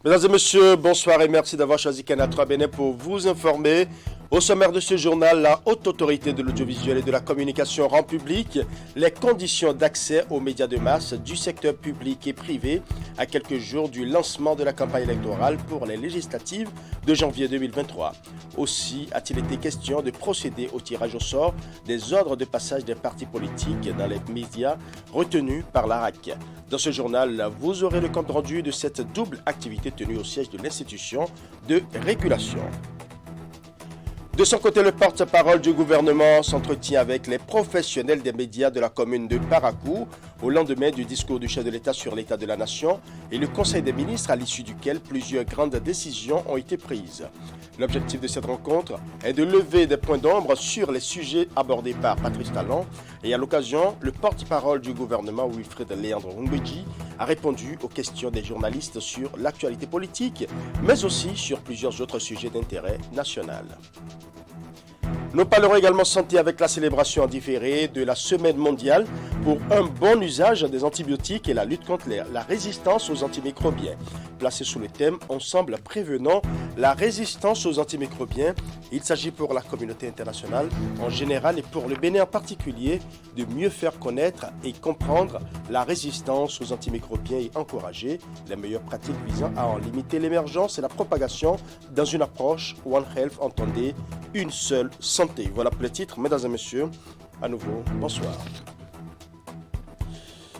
Mesdames et messieurs, bonsoir et merci d'avoir choisi Canal 3 Bénin pour vous informer. Au sommaire de ce journal, la Haute Autorité de l'Audiovisuel et de la Communication rend public les conditions d'accès aux médias de masse du secteur public et privé à quelques jours du lancement de la campagne électorale pour les législatives de janvier 2023. Aussi a-t-il été question de procéder au tirage au sort des ordres de passage des partis politiques dans les médias retenus par l'ARAC. Dans ce journal, vous aurez le compte rendu de cette double activité tenue au siège de l'institution de régulation. De son côté, le porte-parole du gouvernement s'entretient avec les professionnels des médias de la commune de Parakou au lendemain du discours du chef de l'État sur l'état de la nation et le Conseil des ministres à l'issue duquel plusieurs grandes décisions ont été prises. L'objectif de cette rencontre est de lever des points d'ombre sur les sujets abordés par Patrice Talon et à l'occasion, le porte-parole du gouvernement Wilfred Léandre Ngbeji a répondu aux questions des journalistes sur l'actualité politique, mais aussi sur plusieurs autres sujets d'intérêt national. Nous parlerons également santé avec la célébration en différé de la Semaine mondiale pour un bon usage des antibiotiques et la lutte contre la résistance aux antimicrobiens. Placé sous le thème « Ensemble prévenant la résistance aux antimicrobiens », il s'agit pour la communauté internationale en général et pour le Bénin en particulier de mieux faire connaître et comprendre la résistance aux antimicrobiens et encourager les meilleures pratiques visant à en limiter l'émergence et la propagation dans une approche One Health, entendez, une seule santé. Voilà pour le titre, mesdames et messieurs, à nouveau, bonsoir.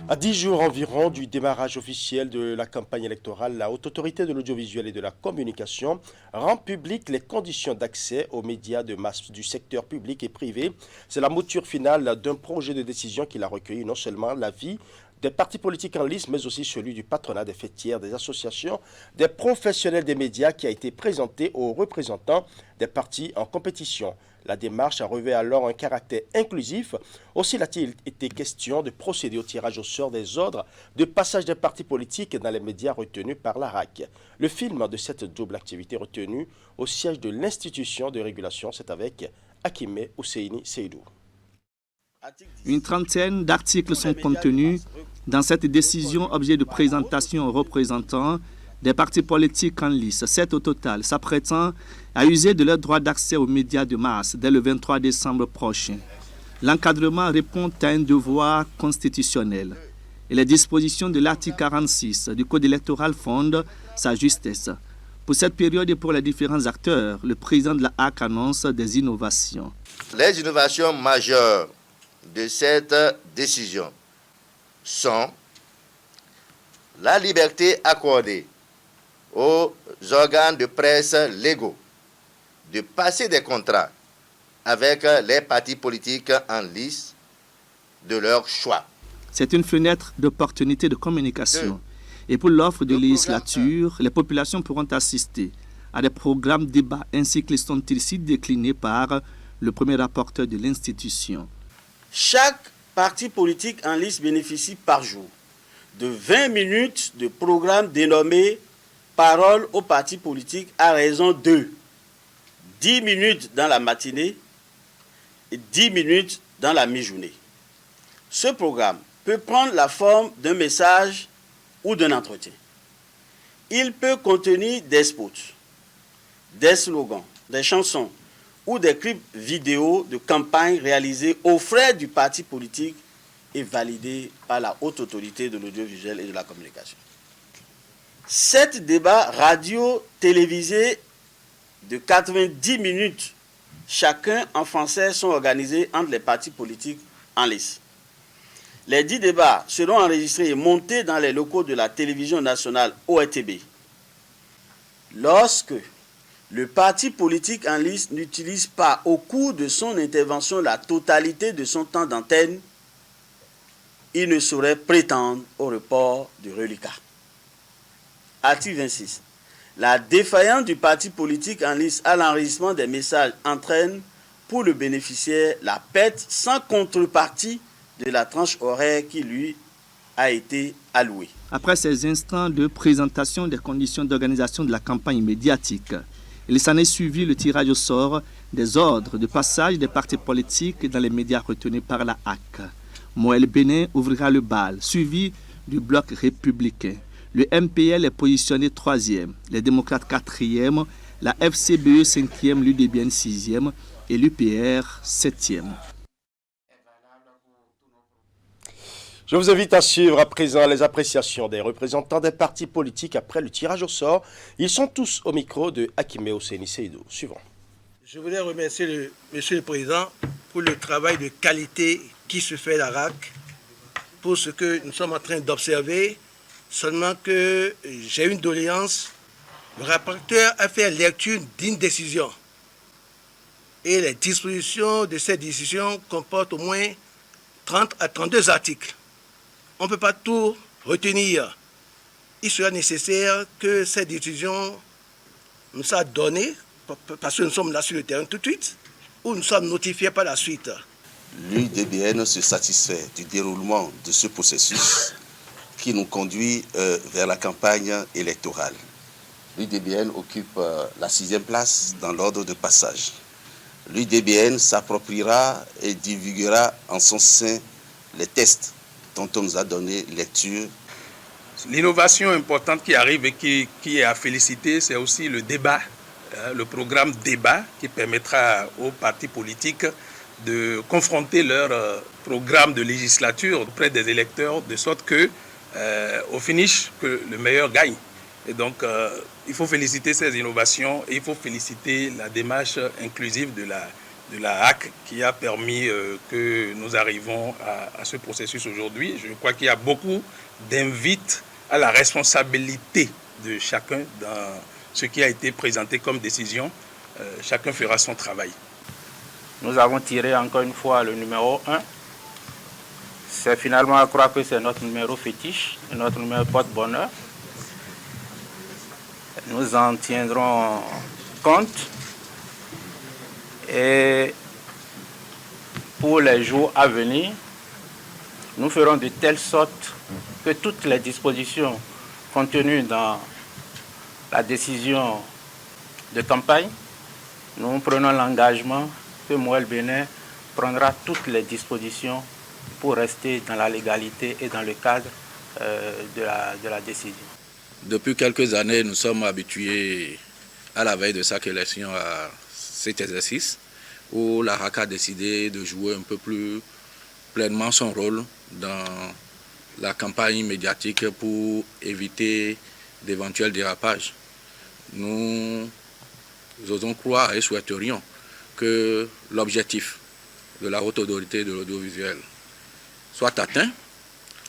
À 10 jours environ du démarrage officiel de la campagne électorale, la Haute Autorité de l'Audiovisuel et de la Communication rend public les conditions d'accès aux médias de masse du secteur public et privé. C'est la mouture finale d'un projet de décision qui a recueilli non seulement l'avis des partis politiques en lice, mais aussi celui du patronat des fêtières, des associations, des professionnels des médias qui a été présenté aux représentants des partis en compétition. La démarche a revêt alors un caractère inclusif. Aussi a-t-il été question de procéder au tirage au sort des ordres de passage des partis politiques dans les médias retenus par l'ARAC. Le film de cette double activité retenue au siège de l'institution de régulation, c'est avec Hakime Ousseini Seydou. Une trentaine d'articles sont contenus dans cette décision, objet de présentation aux représentants des partis politiques en lice. 7 au total, s'apprêtant à user de leur droit d'accès aux médias de masse dès le 23 décembre prochain. L'encadrement répond à un devoir constitutionnel et les dispositions de l'article 46 du Code électoral fondent sa justesse. Pour cette période et pour les différents acteurs, le président de la HAC annonce des innovations. Les innovations majeures de cette décision sont la liberté accordée aux organes de presse légaux de passer des contrats avec les partis politiques en lice de leur choix. C'est une fenêtre d'opportunité de communication. Et pour l'offre de législature, les populations pourront assister à des programmes débats ainsi que sont ici déclinés par le premier rapporteur de l'institution. Chaque parti politique en lice bénéficie par jour de 20 minutes de programme dénommé « Parole aux partis politiques » à raison de 10 minutes dans la matinée et 10 minutes dans la mi-journée. Ce programme peut prendre la forme d'un message ou d'un entretien. Il peut contenir des spots, des slogans, des chansons ou des clips vidéo de campagne réalisés aux frais du parti politique et validés par la Haute Autorité de l'Audiovisuel et de la Communication. 7 débats radio-télévisés de 90 minutes chacun en français sont organisés entre les partis politiques en lice. Les 10 débats seront enregistrés et montés dans les locaux de la télévision nationale ORTB. Lorsque le parti politique en lice n'utilise pas au cours de son intervention la totalité de son temps d'antenne, il ne saurait prétendre au report du reliquat. Article 26. La défaillance du parti politique en lice à l'enregistrement des messages entraîne pour le bénéficiaire la perte sans contrepartie de la tranche horaire qui lui a été allouée. Après ces instants de présentation des conditions d'organisation de la campagne médiatique, il s'en est suivi le tirage au sort des ordres de passage des partis politiques dans les médias retenus par la HAC. Moël Bénin ouvrira le bal, suivi du bloc républicain. Le MPL est positionné 3e, les démocrates 4e, la FCBE 5e, l'UDBN 6e et l'UPR 7e. Je vous invite à suivre à présent les appréciations des représentants des partis politiques après le tirage au sort. Ils sont tous au micro de Hakime Ouseni Seydou. Suivant. Je voudrais remercier Monsieur le Président pour le travail de qualité qui se fait à la RAC, pour ce que nous sommes en train d'observer, seulement que j'ai une doléance. Le rapporteur a fait lecture d'une décision et les dispositions de cette décision comportent au moins 30 à 32 articles. On ne peut pas tout retenir. Il sera nécessaire que cette décision nous soit donnée, parce que nous sommes là sur le terrain tout de suite, ou nous sommes notifiés par la suite. L'UDBN se satisfait du déroulement de ce processus qui nous conduit vers la campagne électorale. L'UDBN occupe la 6e place dans l'ordre de passage. L'UDBN s'appropriera et divulguera en son sein les tests dont on nous a donné lecture. L'innovation importante qui arrive et qui est à féliciter, c'est aussi le débat, le programme débat qui permettra aux partis politiques de confronter leur programme de législature auprès des électeurs, de sorte que, au finish, que le meilleur gagne. Et donc, il faut féliciter ces innovations et il faut féliciter la démarche inclusive de la HAC qui a permis que nous arrivons à ce processus aujourd'hui. Je crois qu'il y a beaucoup d'invites à la responsabilité de chacun dans ce qui a été présenté comme décision. Chacun fera son travail. Nous avons tiré encore une fois le numéro 1. C'est finalement à croire que c'est notre numéro fétiche, notre numéro porte-bonheur. Nous en tiendrons compte et pour les jours à venir, nous ferons de telle sorte que toutes les dispositions contenues dans la décision de campagne, nous prenons l'engagement que Moël Bénin prendra toutes les dispositions pour rester dans la légalité et dans le cadre de la décision. Depuis quelques années, nous sommes habitués à la veille de chaque élection à cet exercice où la RAC a décidé de jouer un peu plus pleinement son rôle dans la campagne médiatique pour éviter d'éventuels dérapages. Nous osons croire et souhaiterions que l'objectif de la haute autorité de l'audiovisuel soit atteint,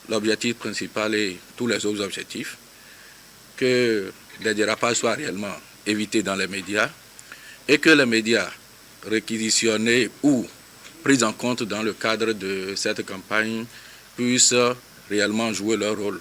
l'objectif principal et tous les autres objectifs, que les dérapages soient réellement évités dans les médias et que les médias réquisitionnés ou pris en compte dans le cadre de cette campagne puissent réellement jouer leur rôle.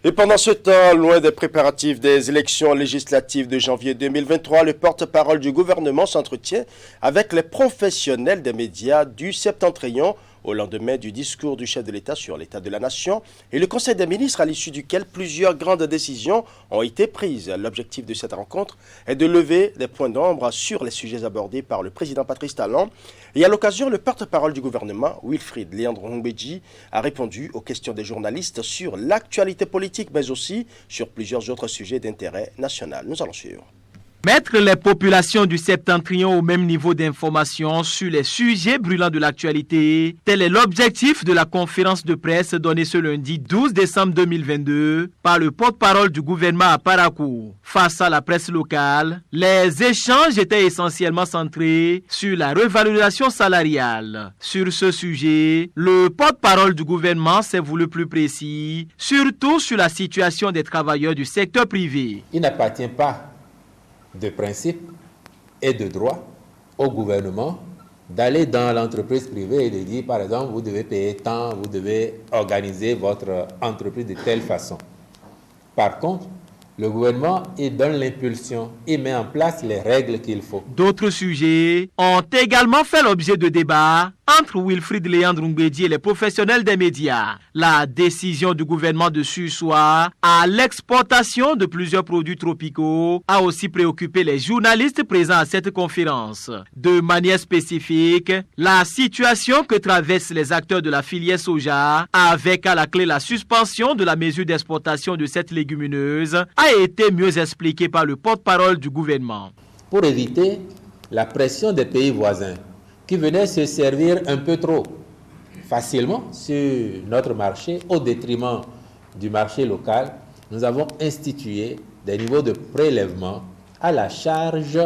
Et pendant ce temps, loin des préparatifs des élections législatives de janvier 2023, le porte-parole du gouvernement s'entretient avec les professionnels des médias du Septentrion au lendemain du discours du chef de l'État sur l'état de la nation et le Conseil des ministres à l'issue duquel plusieurs grandes décisions ont été prises. L'objectif de cette rencontre est de lever des points d'ombre sur les sujets abordés par le président Patrice Talon. Et à l'occasion, le porte-parole du gouvernement, Wilfried Léandre Mbedji, a répondu aux questions des journalistes sur l'actualité politique, mais aussi sur plusieurs autres sujets d'intérêt national. Nous allons suivre. Mettre les populations du Septentrion au même niveau d'information sur les sujets brûlants de l'actualité, tel est l'objectif de la conférence de presse donnée ce lundi 12 décembre 2022 par le porte-parole du gouvernement à Parakou. Face à la presse locale, les échanges étaient essentiellement centrés sur la revalorisation salariale. Sur ce sujet, le porte-parole du gouvernement s'est voulu plus précis, surtout sur la situation des travailleurs du secteur privé. Il n'appartient pas de principe et de droit au gouvernement d'aller dans l'entreprise privée et de dire, par exemple, vous devez payer tant, vous devez organiser votre entreprise de telle façon. Par contre, le gouvernement, il donne l'impulsion, il met en place les règles qu'il faut. D'autres sujets ont également fait l'objet de débats entre Wilfried Léandre Ngwedi et les professionnels des médias. La décision du gouvernement de surseoir à l'exportation de plusieurs produits tropicaux a aussi préoccupé les journalistes présents à cette conférence. De manière spécifique, la situation que traversent les acteurs de la filière soja, avec à la clé la suspension de la mesure d'exportation de cette légumineuse, a été mieux expliquée par le porte-parole du gouvernement. Pour éviter la pression des pays voisins qui venaient se servir un peu trop facilement sur notre marché au détriment du marché local, nous avons institué des niveaux de prélèvement à la charge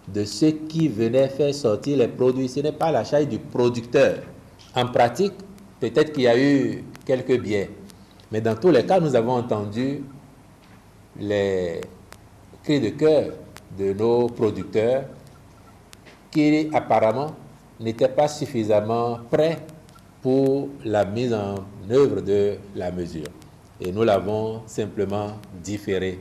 de ceux qui venaient faire sortir les produits. Ce n'est pas la charge du producteur. En pratique, peut-être qu'il y a eu quelques biais, mais dans tous les cas, nous avons entendu les cris de cœur de nos producteurs qui apparemment n'étaient pas suffisamment prêts pour la mise en œuvre de la mesure. Et nous l'avons simplement différé.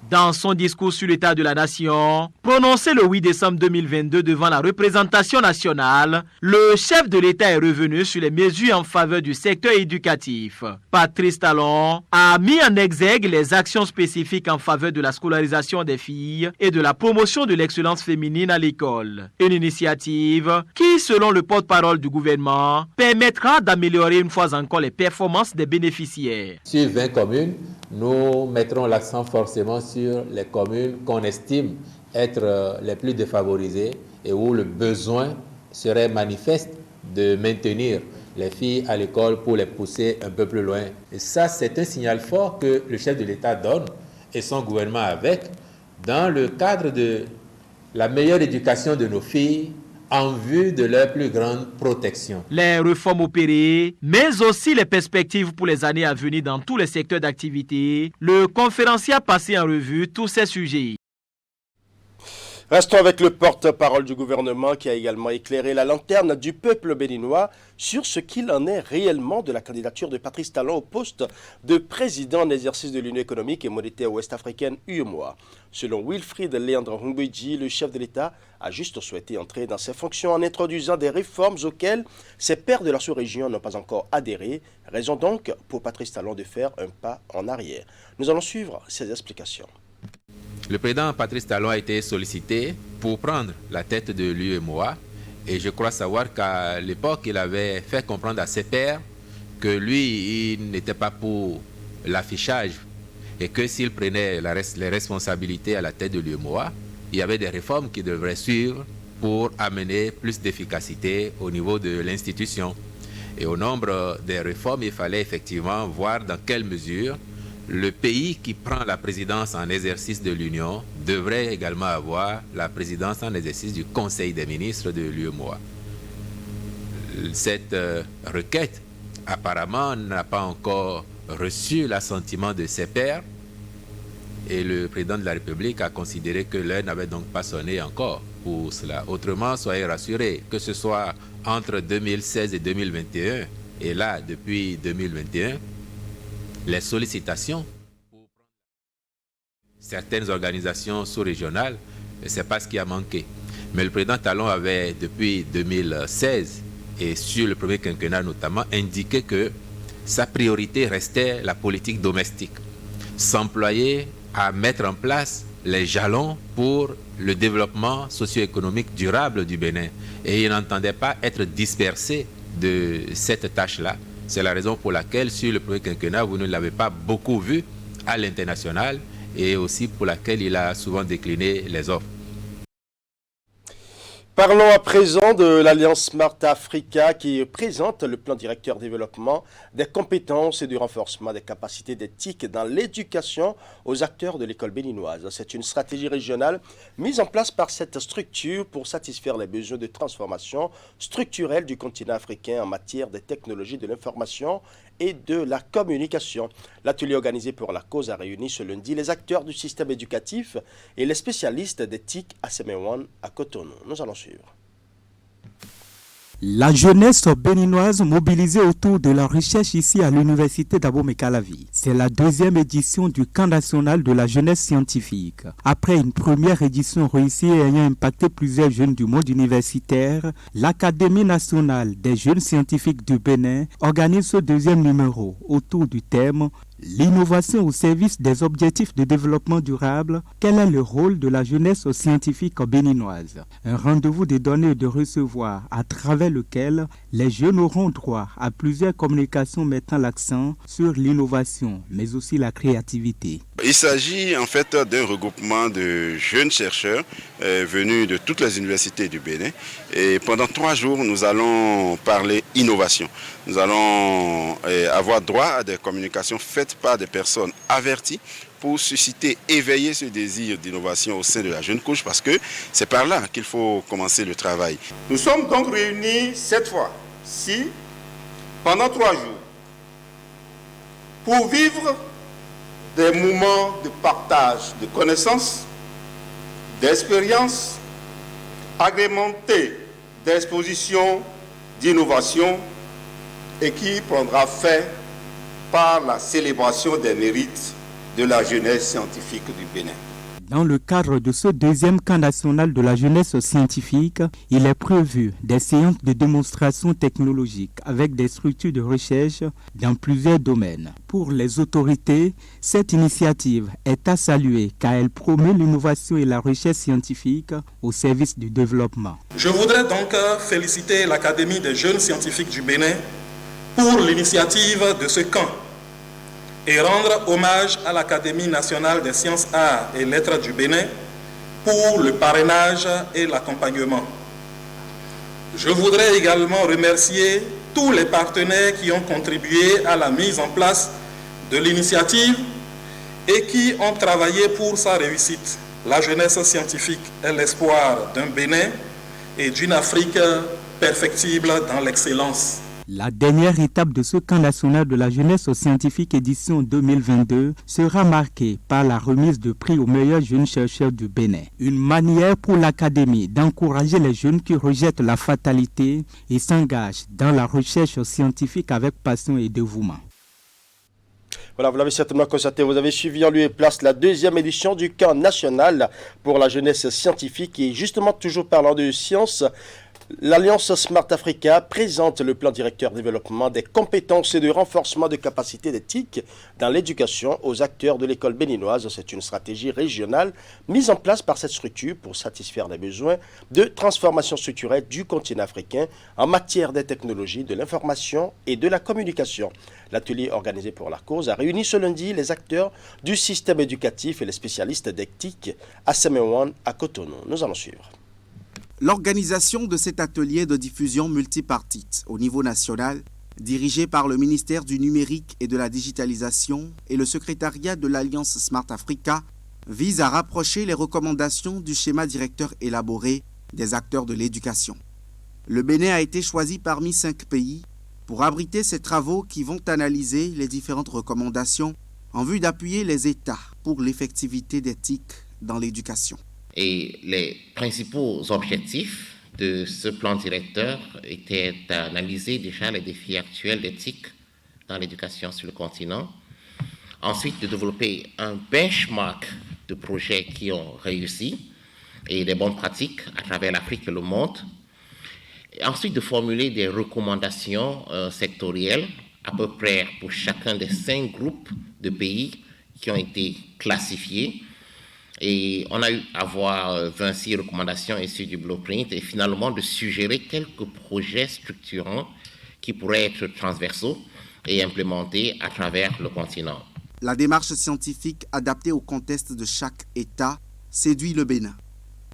Dans son discours sur l'état de la nation, prononcé le 8 décembre 2022 devant la représentation nationale, le chef de l'État est revenu sur les mesures en faveur du secteur éducatif. Patrice Talon a mis en exergue les actions spécifiques en faveur de la scolarisation des filles et de la promotion de l'excellence féminine à l'école. Une initiative qui, selon le porte-parole du gouvernement, permettra d'améliorer une fois encore les performances des bénéficiaires. Sur 20 communes, nous mettrons l'accent forcément sur les communes qu'on estime être les plus défavorisées et où le besoin serait manifeste de maintenir les filles à l'école pour les pousser un peu plus loin. Et ça, c'est un signal fort que le chef de l'État donne et son gouvernement avec dans le cadre de la meilleure éducation de nos filles en vue de leur plus grande protection. Les réformes opérées, mais aussi les perspectives pour les années à venir dans tous les secteurs d'activité, le conférencier a passé en revue tous ces sujets. Restons avec le porte-parole du gouvernement qui a également éclairé la lanterne du peuple béninois sur ce qu'il en est réellement de la candidature de Patrice Talon au poste de président en exercice de l'Union économique et monétaire ouest-africaine UEMOA. Selon Wilfried Léandre Ngwedi, le chef de l'État a juste souhaité entrer dans ses fonctions en introduisant des réformes auxquelles ses pairs de la sous-région n'ont pas encore adhéré. Raison donc pour Patrice Talon de faire un pas en arrière. Nous allons suivre ses explications. Le président Patrice Talon a été sollicité pour prendre la tête de l'UEMOA et je crois savoir qu'à l'époque, il avait fait comprendre à ses pairs que lui, il n'était pas pour l'affichage et que s'il prenait les responsabilités à la tête de l'UEMOA, il y avait des réformes qui devraient suivre pour amener plus d'efficacité au niveau de l'institution. Et au nombre des réformes, il fallait effectivement voir dans quelle mesure le pays qui prend la présidence en exercice de l'Union devrait également avoir la présidence en exercice du Conseil des ministres de l'UEMOA. Cette requête, apparemment, n'a pas encore reçu l'assentiment de ses pairs et le président de la République a considéré que l'heure n'avait donc pas sonné encore pour cela. Autrement, soyez rassurés, que ce soit entre 2016 et 2021, et là, depuis 2021, les sollicitations pour certaines organisations sous-régionales, ce n'est pas ce qui a manqué. Mais le président Talon avait, depuis 2016, et sur le premier quinquennat notamment, indiqué que sa priorité restait la politique domestique. S'employer à mettre en place les jalons pour le développement socio-économique durable du Bénin. Et il n'entendait pas être dispersé de cette tâche-là. C'est la raison pour laquelle, sur le premier quinquennat, vous ne l'avez pas beaucoup vu à l'international et aussi pour laquelle il a souvent décliné les offres. Parlons à présent de l'Alliance Smart Africa qui présente le plan directeur développement des compétences et du renforcement des capacités d'éthique dans l'éducation aux acteurs de l'école béninoise. C'est une stratégie régionale mise en place par cette structure pour satisfaire les besoins de transformation structurelle du continent africain en matière des technologies de l'information et de la communication. L'atelier organisé pour la cause a réuni ce lundi les acteurs du système éducatif et les spécialistes d'éthique à Semewan à Cotonou. Nous allons suivre. La jeunesse béninoise mobilisée autour de la recherche ici à l'université d'Abomey-Calavi. C'est la deuxième édition du camp national de la jeunesse scientifique. Après une première édition réussie et ayant impacté plusieurs jeunes du monde universitaire, l'Académie nationale des jeunes scientifiques du Bénin organise ce deuxième numéro autour du thème « L'innovation au service des objectifs de développement durable, quel est le rôle de la jeunesse scientifique béninoise ?» Un rendez-vous de donner et de recevoir à travers lequel les jeunes auront droit à plusieurs communications mettant l'accent sur l'innovation, mais aussi la créativité. Il s'agit en fait d'un regroupement de jeunes chercheurs venus de toutes les universités du Bénin. Et pendant 3 jours, nous allons parler innovation. Nous allons avoir droit à des communications faites par des personnes averties pour susciter, éveiller ce désir d'innovation au sein de la jeune couche, parce que c'est par là qu'il faut commencer le travail. Nous sommes donc réunis cette fois-ci pendant 3 jours pour vivre des moments de partage de connaissances, d'expériences, agrémentés d'expositions d'innovation et qui prendra fin par la célébration des mérites de la jeunesse scientifique du Bénin. Dans le cadre de ce deuxième camp national de la jeunesse scientifique, il est prévu des séances de démonstration technologique avec des structures de recherche dans plusieurs domaines. Pour les autorités, cette initiative est à saluer car elle promeut l'innovation et la recherche scientifique au service du développement. Je voudrais donc féliciter l'Académie des jeunes scientifiques du Bénin pour l'initiative de ce camp et rendre hommage à l'Académie nationale des sciences, arts et lettres du Bénin pour le parrainage et l'accompagnement. Je voudrais également remercier tous les partenaires qui ont contribué à la mise en place de l'initiative et qui ont travaillé pour sa réussite. La jeunesse scientifique est l'espoir d'un Bénin et d'une Afrique perfectible dans l'excellence. La dernière étape de ce camp national de la jeunesse scientifique édition 2022 sera marquée par la remise de prix aux meilleurs jeunes chercheurs du Bénin. Une manière pour l'Académie d'encourager les jeunes qui rejettent la fatalité et s'engagent dans la recherche scientifique avec passion et dévouement. Voilà, vous l'avez certainement constaté, vous avez suivi en lieu et place la deuxième édition du camp national pour la jeunesse scientifique et justement toujours parlant de sciences. L'Alliance Smart Africa présente le plan directeur développement des compétences et de renforcement de capacités d'éthique dans l'éducation aux acteurs de l'école béninoise. C'est une stratégie régionale mise en place par cette structure pour satisfaire les besoins de transformation structurelle du continent africain en matière des technologies, de l'information et de la communication. L'atelier organisé pour la cause a réuni ce lundi les acteurs du système éducatif et les spécialistes d'éthique à Semewan, à Cotonou. Nous allons suivre. L'organisation de cet atelier de diffusion multipartite au niveau national, dirigé par le ministère du Numérique et de la Digitalisation et le secrétariat de l'Alliance Smart Africa, vise à rapprocher les recommandations du schéma directeur élaboré des acteurs de l'éducation. Le Bénin a été choisi parmi 5 pays pour abriter ces travaux qui vont analyser les différentes recommandations en vue d'appuyer les États pour l'effectivité d'éthique dans l'éducation. Et les principaux objectifs de ce plan directeur étaient d'analyser déjà les défis actuels d'éthique dans l'éducation sur le continent, ensuite de développer un benchmark de projets qui ont réussi et des bonnes pratiques à travers l'Afrique et le monde, et ensuite de formuler des recommandations sectorielles à peu près pour chacun des 5 groupes de pays qui ont été classifiés. Et on a eu à voir 26 recommandations issues du blueprint et finalement de suggérer quelques projets structurants qui pourraient être transversaux et implémentés à travers le continent. La démarche scientifique adaptée au contexte de chaque État séduit le Bénin.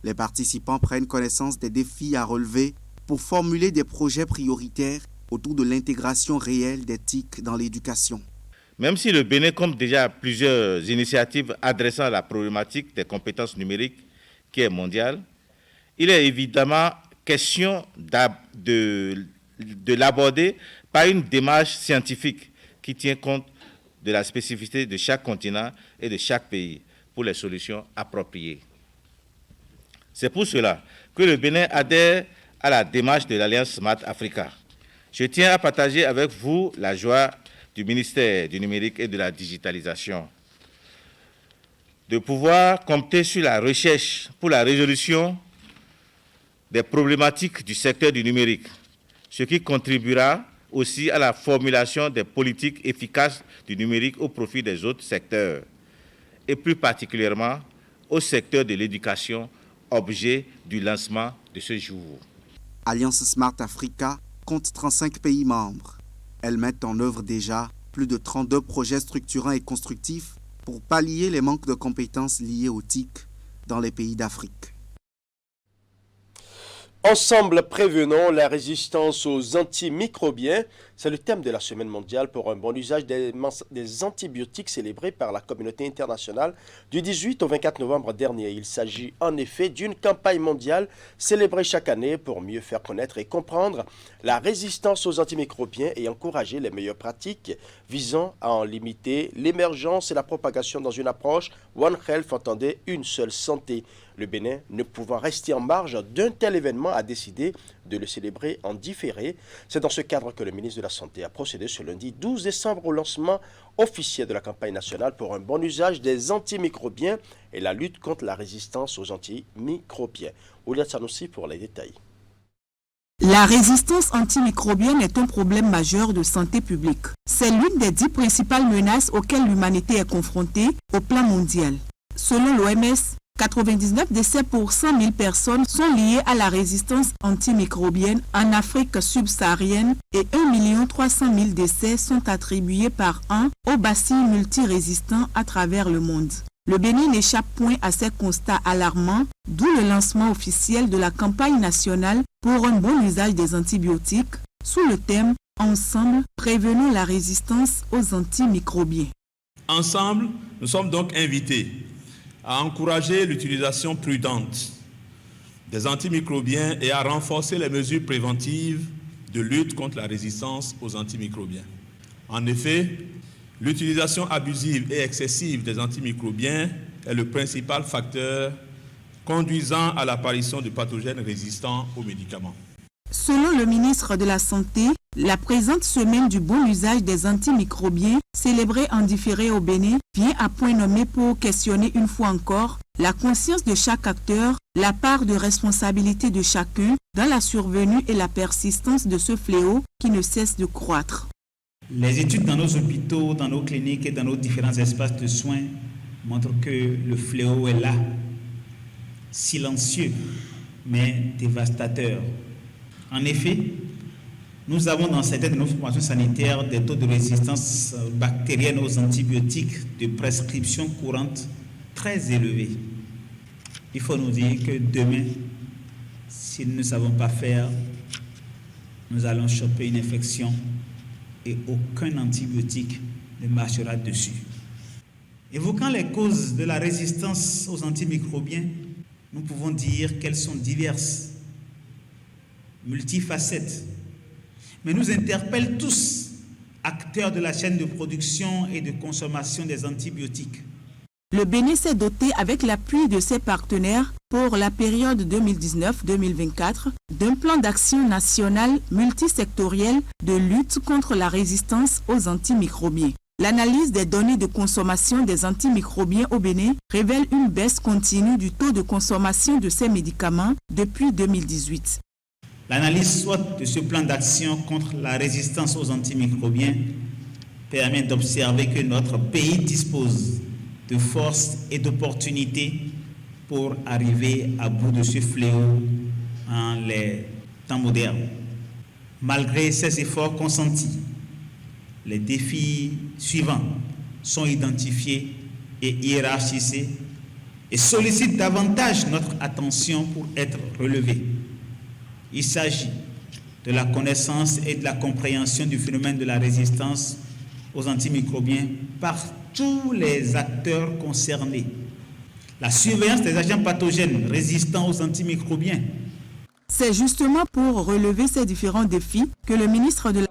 Les participants prennent connaissance des défis à relever pour formuler des projets prioritaires autour de l'intégration réelle d'éthique dans l'éducation. Même si le Bénin compte déjà plusieurs initiatives adressant la problématique des compétences numériques qui est mondiale, il est évidemment question de l'aborder par une démarche scientifique qui tient compte de la spécificité de chaque continent et de chaque pays pour les solutions appropriées. C'est pour cela que le Bénin adhère à la démarche de l'Alliance Smart Africa. Je tiens à partager avec vous la joie du ministère du Numérique et de la Digitalisation de pouvoir compter sur la recherche pour la résolution des problématiques du secteur du numérique, ce qui contribuera aussi à la formulation des politiques efficaces du numérique au profit des autres secteurs, et plus particulièrement au secteur de l'éducation, objet du lancement de ce jour. Alliance Smart Africa compte 35 pays membres. Elles mettent en œuvre déjà plus de 32 projets structurants et constructifs pour pallier les manques de compétences liés aux TIC dans les pays d'Afrique. Ensemble, prévenons la résistance aux antimicrobiens. C'est le thème de la Semaine mondiale pour un bon usage des antibiotiques célébrée par la communauté internationale du 18 au 24 novembre dernier. Il s'agit en effet d'une campagne mondiale célébrée chaque année pour mieux faire connaître et comprendre la résistance aux antimicrobiens et encourager les meilleures pratiques visant à en limiter l'émergence et la propagation dans une approche One Health, entendait une seule santé. Le Bénin, ne pouvant rester en marge d'un tel événement, a décidé de le célébrer en différé. C'est dans ce cadre que le ministre de la Santé a procédé ce lundi 12 décembre au lancement officiel de la campagne nationale pour un bon usage des antimicrobiens et la lutte contre la résistance aux antimicrobiens. Oulia Sanoussi pour les détails. La résistance antimicrobienne est un problème majeur de santé publique. C'est l'une des 10 principales menaces auxquelles l'humanité est confrontée au plan mondial. Selon l'OMS, 99 décès pour 100 000 personnes sont liés à la résistance antimicrobienne en Afrique subsaharienne et 1 300 000 décès sont attribués par an aux bacilles multirésistants à travers le monde. Le Bénin n'échappe point à ces constats alarmants, d'où le lancement officiel de la campagne nationale pour un bon usage des antibiotiques sous le thème « Ensemble, prévenons la résistance aux antimicrobiens ». Ensemble, nous sommes donc invités à encourager l'utilisation prudente des antimicrobiens et à renforcer les mesures préventives de lutte contre la résistance aux antimicrobiens. En effet, l'utilisation abusive et excessive des antimicrobiens est le principal facteur conduisant à l'apparition de pathogènes résistants aux médicaments. Selon le ministre de la Santé, la présente semaine du bon usage des antimicrobiens, célébrée en différé au Bénin, vient à point nommé pour questionner une fois encore la conscience de chaque acteur, la part de responsabilité de chacun dans la survenue et la persistance de ce fléau qui ne cesse de croître. Les études dans nos hôpitaux, dans nos cliniques et dans nos différents espaces de soins montrent que le fléau est là, silencieux mais dévastateur. En effet, nous avons dans certaines de nos formations sanitaires des taux de résistance bactérienne aux antibiotiques de prescription courante très élevés. Il faut nous dire que demain, si nous ne savons pas faire, nous allons choper une infection et aucun antibiotique ne marchera dessus. Évoquant les causes de la résistance aux antimicrobiens, nous pouvons dire qu'elles sont diverses, multifacettes, mais nous interpellent tous, acteurs de la chaîne de production et de consommation des antibiotiques. Le Bénin s'est doté, avec l'appui de ses partenaires, pour la période 2019-2024, d'un plan d'action national multisectoriel de lutte contre la résistance aux antimicrobiens. L'analyse des données de consommation des antimicrobiens au Bénin révèle une baisse continue du taux de consommation de ces médicaments depuis 2018. L'analyse soit de ce plan d'action contre la résistance aux antimicrobiens permet d'observer que notre pays dispose de forces et d'opportunités pour arriver à bout de ce fléau en les temps modernes. Malgré ces efforts consentis, les défis suivants sont identifiés et hiérarchisés et sollicitent davantage notre attention pour être relevés. Il s'agit de la connaissance et de la compréhension du phénomène de la résistance aux antimicrobiens par tous les acteurs concernés. La surveillance des agents pathogènes résistants aux antimicrobiens. C'est justement pour relever ces différents défis que le ministre de la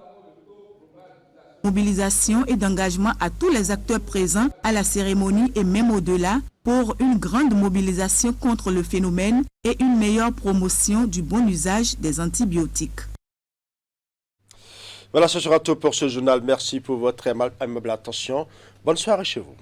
mobilisation et d'engagement à tous les acteurs présents à la cérémonie et même au-delà pour une grande mobilisation contre le phénomène et une meilleure promotion du bon usage des antibiotiques. Voilà, ce sera tout pour ce journal. Merci pour votre aimable attention. Bonne soirée chez vous.